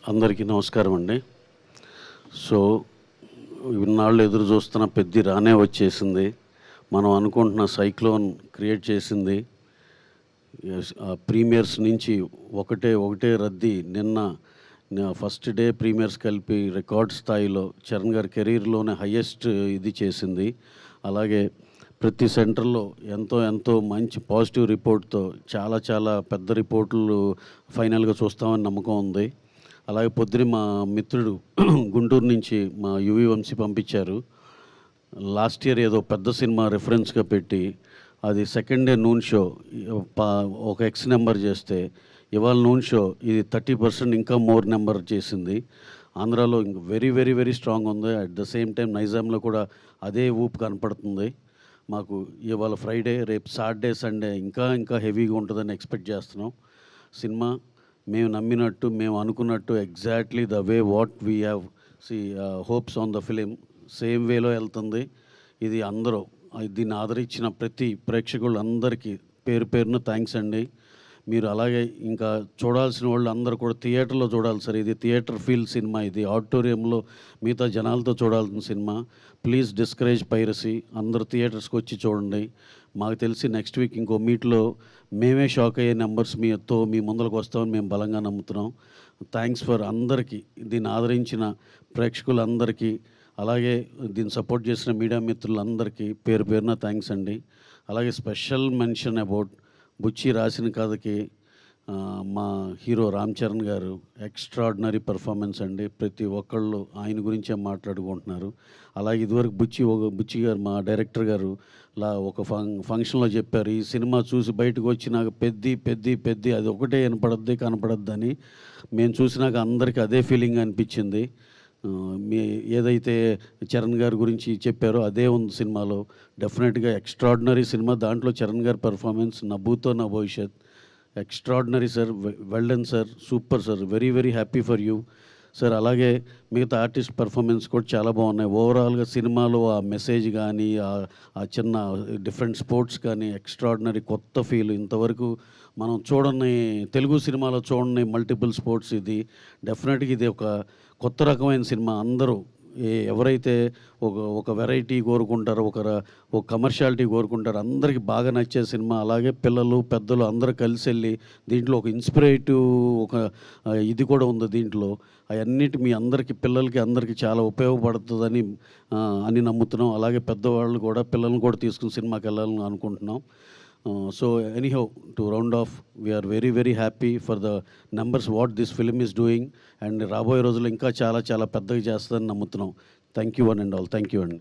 అందరికీ నమస్కారం అండి. సో ఇన్నాళ్ళు ఎదురు చూస్తున్న పెద్ది రానే వచ్చేసింది. మనం అనుకుంటున్న సైక్లోన్ క్రియేట్ చేసింది. ప్రీమియర్స్ నుంచి ఒకటే రద్దీ. నిన్న ఫస్ట్ డే ప్రీమియర్స్ కలిపి రికార్డ్ స్థాయిలో చరణ్ గారి కెరీర్లోనే హయ్యెస్ట్ ఇది చేసింది. అలాగే ప్రతి సెంటర్లో ఎంతో మంచి పాజిటివ్ రిపోర్ట్తో చాలా పెద్ద రిపోర్ట్లు ఫైనల్గా చూస్తామని నమ్మకం ఉంది. అలాగే పొద్దున మా మిత్రుడు గుంటూరు నుంచి మా యువి వంశీ పంపించారు. లాస్ట్ ఇయర్ ఏదో పెద్ద సినిమా రెఫరెన్స్గా పెట్టి అది సెకండ్ డే నూన్ షో ఒక ఎక్స్ నెంబర్ చేస్తే ఇవాళ నూన్ షో ఇది 30% ఇంకా మోర్ నెంబర్ చేసింది. ఆంధ్రాలో ఇంక వెరీ స్ట్రాంగ్ ఉంది. అట్ ద సేమ్ టైం నైజాంలో కూడా అదే ఊపు కనపడుతుంది. మాకు ఇవాళ ఫ్రైడే, రేపు సాటర్డే, సండే ఇంకా హెవీగా ఉంటుందని ఎక్స్పెక్ట్ చేస్తున్నాం. సినిమా మేము నమ్మినట్టు, మేము అనుకున్నట్టు exactly the way what we have hopes on the film same వేలో వెళ్తుంది. ఇది అందరూ దీన్ని ఆదరించిన ప్రతి ప్రేక్షకులందరికీ పేరున థ్యాంక్స్ అండి. మీరు అలాగే ఇంకా చూడాల్సిన వాళ్ళు అందరూ కూడా థియేటర్లో చూడాలి సార్. ఇది థియేటర్ ఫీల్ సినిమా. ఇది ఆడిటోరియంలో మిగతా జనాలతో చూడాల్సిన సినిమా. Please discourage piracy. అందరూ థియేటర్స్కి వచ్చి చూడండి. మాకు తెలిసి నెక్స్ట్ వీక్ ఇంకో మీట్లో మేమే షాక్ అయ్యే నెంబర్స్ మీ ముందరకు వస్తామని మేము బలంగా నమ్ముతున్నాం. థ్యాంక్స్ ఫర్ అందరికీ, దీన్ని ఆదరించిన ప్రేక్షకులందరికీ, అలాగే దీన్ని సపోర్ట్ చేసిన మీడియా మిత్రులందరికీ పేరున థ్యాంక్స్ అండి. అలాగే స్పెషల్ మెన్షన్ అబౌట్ బుచ్చి రాసిన కథకి మా హీరో రామ్ చరణ్ గారు ఎక్స్ట్రాడినరీ పర్ఫార్మెన్స్ అండి. ప్రతి ఒక్కళ్ళు ఆయన గురించే మాట్లాడుకుంటున్నారు. అలాగే ఇదివరకు బుచ్చి గారు మా డైరెక్టర్ గారు ఒక ఫంక్షన్లో చెప్పారు, ఈ సినిమా చూసి బయటకు వచ్చినాక పెద్ది అది ఒకటే కనపడద్దు అని. మేము చూసినాక అందరికీ అదే ఫీలింగ్ అనిపించింది. ఏదైతే చరణ్ గారి గురించి చెప్పారో అదే ఉంది సినిమాలో. డెఫినెట్గా ఎక్స్ట్రాడినరీ సినిమా. దాంట్లో చరణ్ గారి పర్ఫార్మెన్స్ నభూతో నా భవిష్యత్. Extraordinary sir. Well done sir. Super sir. Very happy for you sir. అలాగే మిగతా ఆర్టిస్ట్ పర్ఫార్మెన్స్ కూడా చాలా బాగున్నాయి. ఓవరాల్గా సినిమాలో ఆ మెసేజ్ కానీ ఆ చిన్న డిఫరెంట్ స్పోర్ట్స్ కానీ ఎక్స్ట్రాడినరీ కొత్త ఫీల్. ఇంతవరకు మనం చూడని తెలుగు సినిమాలో చూడని మల్టిపుల్ స్పోర్ట్స్. ఇది డెఫినెట్గా ఇది ఒక కొత్త రకమైన సినిమా. అందరూ ఎవరైతే ఒక వెరైటీ కోరుకుంటారో, ఒక కమర్షియాలిటీ కోరుకుంటారో అందరికీ బాగా నచ్చే సినిమా. అలాగే పిల్లలు పెద్దలు అందరూ కలిసి వెళ్ళి దీంట్లో ఒక ఇన్స్పిరేటివ్ ఇది కూడా ఉంది దీంట్లో. అవన్నిటి మీ అందరికీ పిల్లలకి అందరికీ చాలా ఉపయోగపడుతుందని నమ్ముతున్నాం. అలాగే పెద్దవాళ్ళు కూడా పిల్లల్ని కూడా తీసుకుని సినిమాకి వెళ్ళాలని అనుకుంటున్నాం. So anyhow, to round off, we are very happy for the numbers what this film is doing, and రాబోయే రోజుల్లో ఇంకా చాలా పెద్దగా చేస్తుందని నమ్ముతున్నాం. Thank you one and all. Thank you అండి.